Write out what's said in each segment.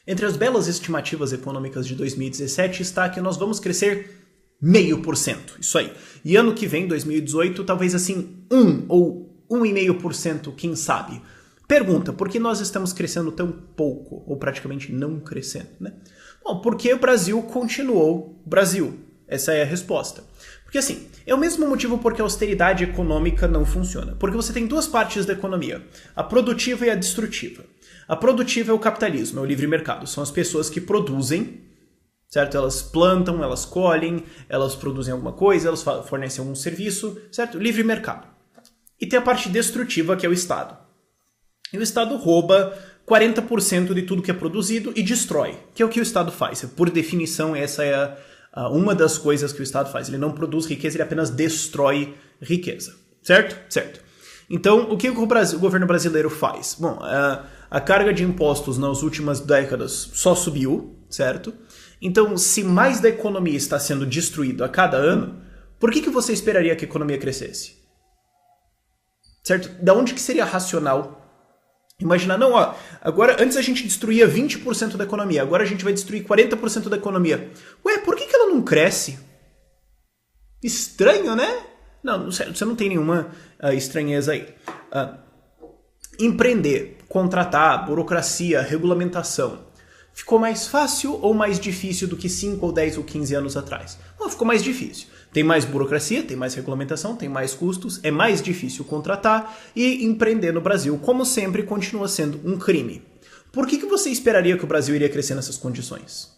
Entre as belas estimativas econômicas de 2017 está que nós vamos crescer 0,5%. Isso aí. E ano que vem, 2018, talvez assim 1 ou 1,5%, quem sabe. Pergunta, por que nós estamos crescendo tão pouco, ou praticamente não crescendo, né? Bom, porque o Brasil continuou Brasil. Essa é a resposta. Porque assim, é o mesmo motivo porque a austeridade econômica não funciona. Porque você tem duas partes da economia, a produtiva e a destrutiva. A produtiva é o capitalismo, é o livre mercado. São as pessoas que produzem, certo? Elas plantam, elas colhem, elas produzem alguma coisa, elas fornecem algum serviço, certo? Livre mercado. E tem a parte destrutiva, que é o Estado. E o Estado rouba 40% de tudo que é produzido e destrói, que é o que o Estado faz. Por definição, essa é uma das coisas que o Estado faz. Ele não produz riqueza, ele apenas destrói riqueza. Certo? Certo. Então, o que o governo brasileiro faz? Bom, a carga de impostos nas últimas décadas só subiu, certo? Então, se mais da economia está sendo destruída a cada ano, por que você esperaria que a economia crescesse? Certo? Da onde que seria racional imaginar, não, ó, agora antes a gente destruía 20% da economia, agora a gente vai destruir 40% da economia. Ué, por que ela não cresce? Estranho, né? Não, você não tem nenhuma estranheza aí. Empreender, contratar, burocracia, regulamentação. Ficou mais fácil ou mais difícil do que 5 ou 10 ou 15 anos atrás? Não, ficou mais difícil. Tem mais burocracia, tem mais regulamentação, tem mais custos, é mais difícil contratar e empreender no Brasil, como sempre, continua sendo um crime. Por que você esperaria que o Brasil iria crescer nessas condições?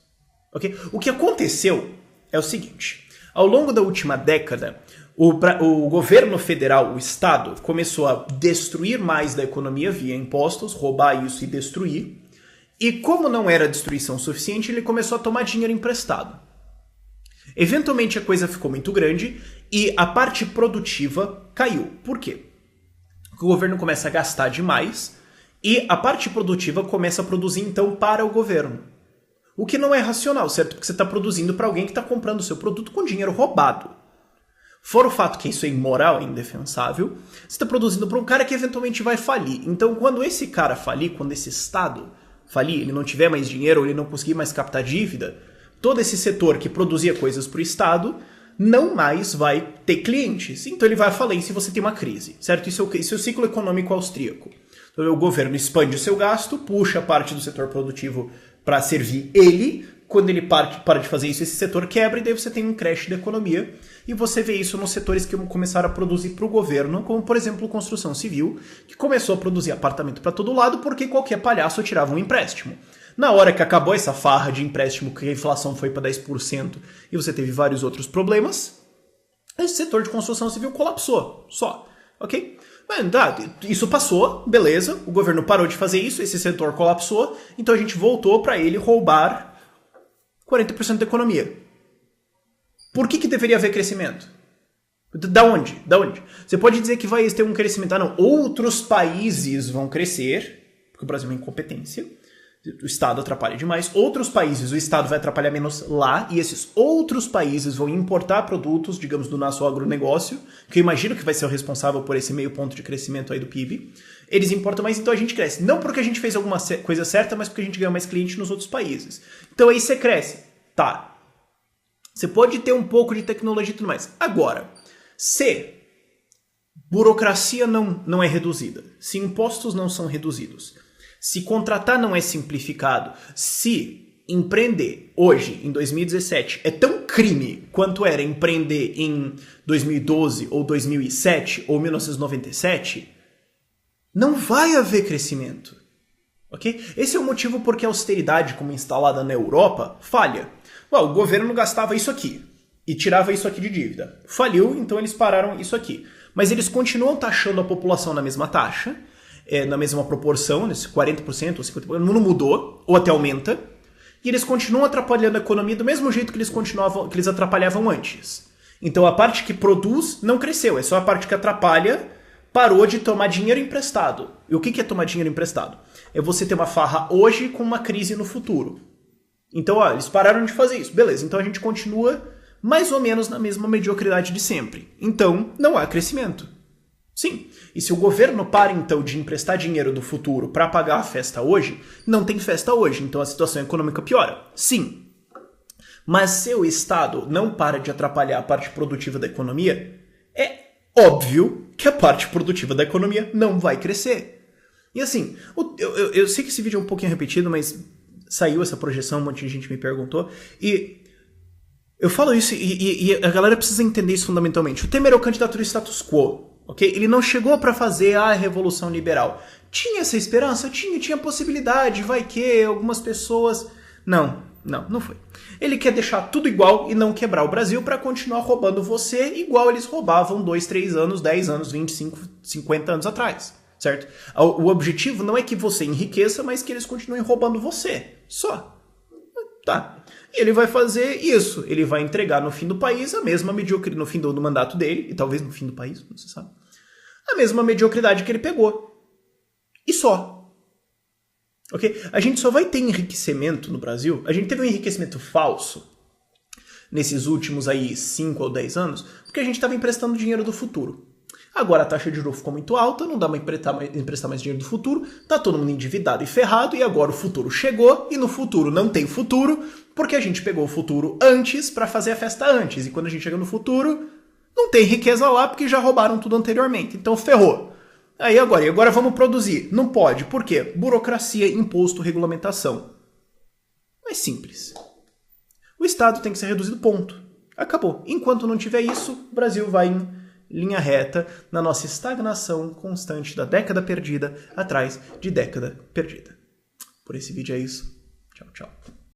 Okay? O que aconteceu é o seguinte. Ao longo da última década, o governo federal, o Estado, começou a destruir mais da economia via impostos, roubar isso e destruir. E como não era destruição suficiente, ele começou a tomar dinheiro emprestado. Eventualmente a coisa ficou muito grande e a parte produtiva caiu. Por quê? Porque o governo começa a gastar demais e a parte produtiva começa a produzir então para o governo. O que não é racional, certo? Porque você está produzindo para alguém que está comprando o seu produto com dinheiro roubado. Fora o fato que isso é imoral, é indefensável, você está produzindo para um cara que eventualmente vai falir. Então quando esse cara falir, quando esse Estado falir, ele não tiver mais dinheiro ou ele não conseguir mais captar dívida, todo esse setor que produzia coisas para o Estado não mais vai ter clientes. Então ele vai à falência se você tem uma crise, certo? Isso é o ciclo econômico austríaco. Então, o governo expande o seu gasto, puxa parte do setor produtivo para servir ele. Quando ele para de fazer isso, esse setor quebra e daí você tem um crash da economia. E você vê isso nos setores que começaram a produzir para o governo, como, por exemplo, construção civil, que começou a produzir apartamento para todo lado porque qualquer palhaço tirava um empréstimo. Na hora que acabou essa farra de empréstimo, que a inflação foi para 10% e você teve vários outros problemas, esse setor de construção civil colapsou, só, ok? Mas, isso passou, beleza, o governo parou de fazer isso, esse setor colapsou, então a gente voltou para ele roubar 40% da economia. Por que deveria haver crescimento? Da onde? Você pode dizer que vai ter um crescimento. Não, outros países vão crescer, porque o Brasil é uma incompetência. O Estado atrapalha demais. Outros países, o Estado vai atrapalhar menos lá, e esses outros países vão importar produtos, digamos, do nosso agronegócio, que eu imagino que vai ser o responsável por esse meio ponto de crescimento aí do PIB. Eles importam mais, então a gente cresce. Não porque a gente fez alguma coisa certa, mas porque a gente ganha mais cliente nos outros países. Então aí você cresce. Tá. Você pode ter um pouco de tecnologia e tudo mais. Agora, se burocracia não é reduzida, se impostos não são reduzidos, se contratar não é simplificado, se empreender hoje, em 2017, é tão crime quanto era empreender em 2012 ou 2007 ou 1997, não vai haver crescimento. Okay? Esse é o motivo porque a austeridade, como instalada na Europa, falha. O governo gastava isso aqui e tirava isso aqui de dívida. Faliu, então eles pararam isso aqui. Mas eles continuam taxando a população na mesma taxa, na mesma proporção, nesse 40% ou 50%, não mudou, ou até aumenta, e eles continuam atrapalhando a economia do mesmo jeito que eles atrapalhavam antes. Então a parte que produz não cresceu, é só a parte que atrapalha parou de tomar dinheiro emprestado. E o que é tomar dinheiro emprestado? É você ter uma farra hoje com uma crise no futuro. Então, eles pararam de fazer isso. Beleza, então a gente continua mais ou menos na mesma mediocridade de sempre. Então, não há crescimento. Sim. E se o governo para, então, de emprestar dinheiro do futuro para pagar a festa hoje, não tem festa hoje, então a situação econômica piora. Sim. Mas se o Estado não para de atrapalhar a parte produtiva da economia, é óbvio que a parte produtiva da economia não vai crescer. E assim, eu sei que esse vídeo é um pouquinho repetido, mas saiu essa projeção, um monte de gente me perguntou, e eu falo isso e a galera precisa entender isso fundamentalmente. O Temer é o candidato do status quo, ok? Ele não chegou para fazer a revolução liberal. Tinha essa esperança? Tinha possibilidade, vai que algumas pessoas... Não foi. Ele quer deixar tudo igual e não quebrar o Brasil para continuar roubando você igual eles roubavam 2, 3 anos, 10 anos, 25, 50 anos atrás, certo? O objetivo não é que você enriqueça, mas que eles continuem roubando você, só. Tá. E ele vai fazer isso. Ele vai entregar no fim do país a mesma mediocridade, no fim do mandato dele, e talvez no fim do país, não se sabe, a mesma mediocridade que ele pegou. E só. Ok? A gente só vai ter enriquecimento no Brasil, a gente teve um enriquecimento falso nesses últimos aí 5 ou 10 anos, porque a gente estava emprestando dinheiro do futuro. Agora a taxa de juros ficou muito alta, não dá para emprestar mais dinheiro do futuro, tá todo mundo endividado e ferrado, e agora o futuro chegou, e no futuro não tem futuro, porque a gente pegou o futuro antes para fazer a festa antes, e quando a gente chega no futuro, não tem riqueza lá, porque já roubaram tudo anteriormente, então ferrou. Aí agora vamos produzir. Não pode. Por quê? Burocracia, imposto, regulamentação. É simples. O Estado tem que ser reduzido, ponto. Acabou. Enquanto não tiver isso, o Brasil vai em linha reta na nossa estagnação constante da década perdida atrás de década perdida. Por esse vídeo é isso. Tchau, tchau.